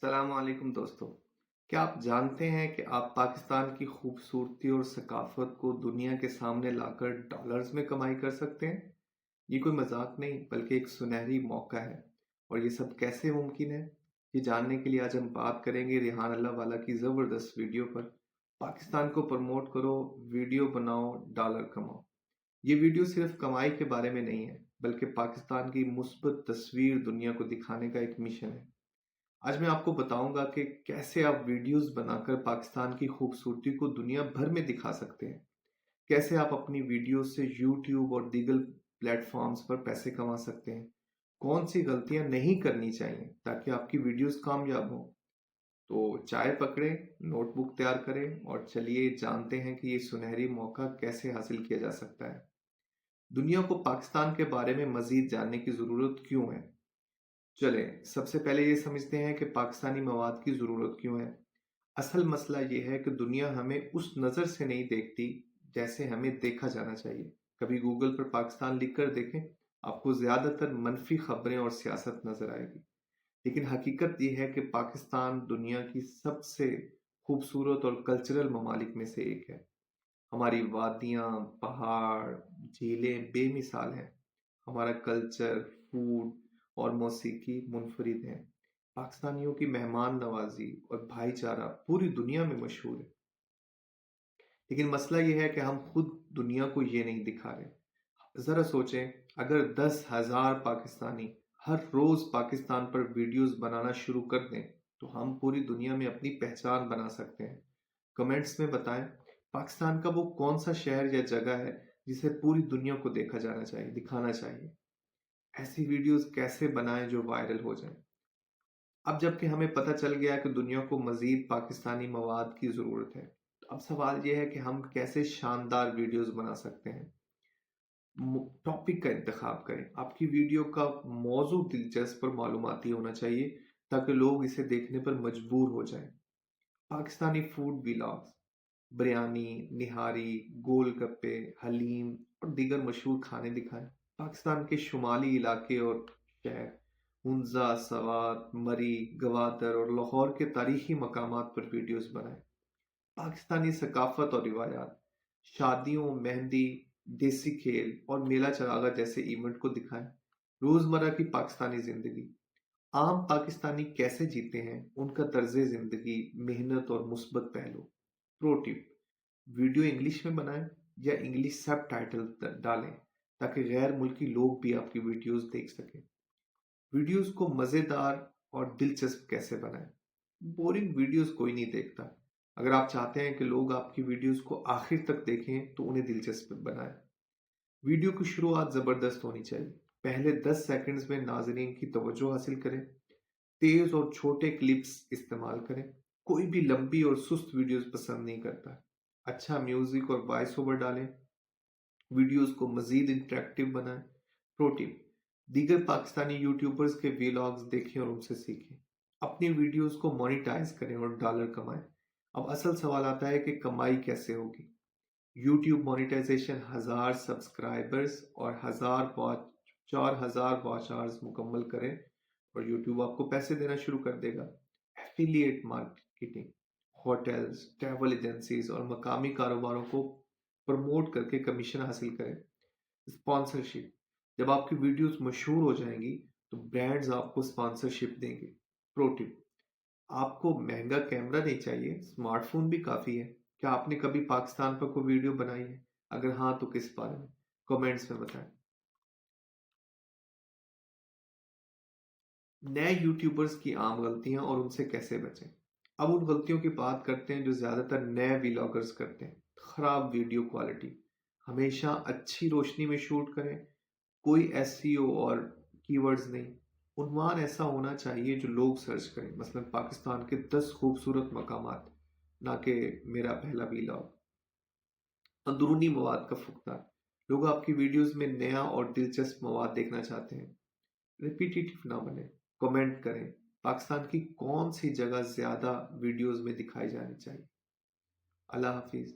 السلام علیکم دوستو، کیا آپ جانتے ہیں کہ آپ پاکستان کی خوبصورتی اور ثقافت کو دنیا کے سامنے لا کر ڈالرز میں کمائی کر سکتے ہیں؟ یہ کوئی مذاق نہیں بلکہ ایک سنہری موقع ہے۔ اور یہ سب کیسے ممکن ہے؟ یہ جاننے کے لیے آج ہم بات کریں گے ریحان اللہ والا کی زبردست ویڈیو پر۔ پاکستان کو پروموٹ کرو، ویڈیو بناؤ، ڈالر کماؤ۔ یہ ویڈیو صرف کمائی کے بارے میں نہیں ہے بلکہ پاکستان کی مثبت تصویر دنیا کو دکھانے کا ایک مشن ہے۔ آج میں آپ کو بتاؤں گا کہ کیسے آپ ویڈیوز بنا کر پاکستان کی خوبصورتی کو دنیا بھر میں دکھا سکتے ہیں، کیسے آپ اپنی ویڈیوز سے یوٹیوب اور دیگر پلیٹ فارمز پر پیسے کما سکتے ہیں، کون سی غلطیاں نہیں کرنی چاہیے تاکہ آپ کی ویڈیوز کامیاب ہوں۔ تو چائے پکڑیں، نوٹ بک تیار کریں اور چلیے جانتے ہیں کہ یہ سنہری موقع کیسے حاصل کیا جا سکتا ہے۔ دنیا کو پاکستان کے بارے میں مزید جاننے کی ضرورت کیوں ہے؟ چلیں سب سے پہلے یہ سمجھتے ہیں کہ پاکستانی مواد کی ضرورت کیوں ہے۔ اصل مسئلہ یہ ہے کہ دنیا ہمیں اس نظر سے نہیں دیکھتی جیسے ہمیں دیکھا جانا چاہیے۔ کبھی گوگل پر پاکستان لکھ کر دیکھیں، آپ کو زیادہ تر منفی خبریں اور سیاست نظر آئے گی، لیکن حقیقت یہ ہے کہ پاکستان دنیا کی سب سے خوبصورت اور کلچرل ممالک میں سے ایک ہے۔ ہماری وادیاں، پہاڑ، جھیلیں بے مثال ہیں۔ ہمارا کلچر، فوڈ اور موسیقی منفرد ہیں۔ پاکستانیوں کی مہمان نوازی اور بھائی چارہ پوری دنیا میں مشہور ہے، لیکن مسئلہ یہ ہے کہ ہم خود دنیا کو یہ نہیں دکھا رہے۔ ذرا سوچیں، اگر 10,000 پاکستانی ہر روز پاکستان پر ویڈیوز بنانا شروع کر دیں تو ہم پوری دنیا میں اپنی پہچان بنا سکتے ہیں۔ کمنٹس میں بتائیں پاکستان کا وہ کون سا شہر یا جگہ ہے جسے پوری دنیا کو دیکھا جانا چاہیے، دکھانا چاہیے۔ ایسی ویڈیوز کیسے بنائیں جو وائرل ہو جائیں؟ اب جب کہ ہمیں پتہ چل گیا کہ دنیا کو مزید پاکستانی مواد کی ضرورت ہے، تو اب سوال یہ ہے کہ ہم کیسے شاندار ویڈیوز بنا سکتے ہیں۔ ٹاپک کا انتخاب کریں۔ آپ کی ویڈیو کا موضوع دلچسپ اور معلوماتی ہونا چاہیے تاکہ لوگ اسے دیکھنے پر مجبور ہو جائیں۔ پاکستانی فوڈ ویلاگز، بریانی، نہاری، گول گپے، حلیم اور دیگر مشہور کھانے دکھائیں۔ پاکستان کے شمالی علاقے اور شہر ہنزا، سوات، مری، گوادر اور لاہور کے تاریخی مقامات پر ویڈیوز بنائیں۔ پاکستانی ثقافت اور روایات، شادیوں، مہندی، دیسی کھیل اور میلہ چراغا جیسے ایونٹ کو دکھائیں۔ روزمرہ کی پاکستانی زندگی، عام پاکستانی کیسے جیتے ہیں، ان کا طرز زندگی، محنت اور مثبت پہلو۔ پرو ٹپ: ویڈیو انگلش میں بنائیں یا انگلش سب ٹائٹل ڈالیں تاکہ غیر ملکی لوگ بھی آپ کی ویڈیوز دیکھ سکیں۔ ویڈیوز کو مزیدار اور دلچسپ کیسے بنائیں؟ بورنگ ویڈیوز کوئی نہیں دیکھتا۔ اگر آپ چاہتے ہیں کہ لوگ آپ کی ویڈیوز کو آخر تک دیکھیں تو انہیں دلچسپ بنائیں۔ ویڈیو کی شروعات زبردست ہونی چاہیے۔ پہلے 10 سیکنڈز میں ناظرین کی توجہ حاصل کریں۔ تیز اور چھوٹے کلپس استعمال کریں۔ کوئی بھی لمبی اور سست ویڈیوز پسند نہیں کرتا۔ اچھا میوزک اور وائس اوور ڈالیں۔ ویڈیوز کو مزید انٹریکٹیو بنائیں۔ پرو ٹپ: دیگر پاکستانی یوٹیوبرز کے ویلاگز دیکھیں اور ان سے سیکھیں۔ اپنی ویڈیوز کو مونیٹائز کریں اور ڈالر کمائیں۔ اب اصل سوال آتا ہے کہ کمائی کیسے ہوگی؟ یوٹیوب مونیٹائزیشن 1000 سبسکرائبرز اور 4,000 واچ آورز مکمل کریں اور یوٹیوب آپ کو پیسے دینا شروع کر دے گا۔ Affiliate marketing, hotels, travel agencies اور مقامی کاروباروں کو پروموٹ کر کے کمیشن حاصل کریں۔ اسپانسرشپ، جب آپ کی ویڈیوز مشہور ہو جائیں گی تو برانڈز آپ کو اسپانسرشپ دیں گے۔ پرو ٹپ: آپ کو مہنگا کیمرہ نہیں چاہیے، اسمارٹ فون بھی کافی ہے۔ کیا آپ نے کبھی پاکستان پر کوئی ویڈیو بنائی ہے؟ اگر ہاں تو کس بارے میں؟ کمنٹس میں بتائیں۔ نئے یوٹیوبرز کی عام غلطیاں اور ان سے کیسے بچیں۔ اب ان غلطیوں کی بات کرتے ہیں جو زیادہ تر نئے ویلاگرز کرتے ہیں۔ خراب ویڈیو کوالٹی، ہمیشہ اچھی روشنی میں شوٹ کریں، کوئی SEO اور کی ورڈز نہیں۔ عنوان ایسا ہونا چاہیے جو لوگ سرچ کریں، مثلا پاکستان کے 10 خوبصورت مقامات، نہ کہ میرا پہلا ویلاگ۔ اندرونی مواد کا فقدان، لوگ آپ کی ویڈیوز میں نیا اور دلچسپ مواد دیکھنا چاہتے ہیں۔ ریپیٹیٹو نہ بنے۔ کمنٹ کریں پاکستان کی کون سی جگہ زیادہ ویڈیوز میں دکھائی جانی چاہیے۔ اللہ حافظ۔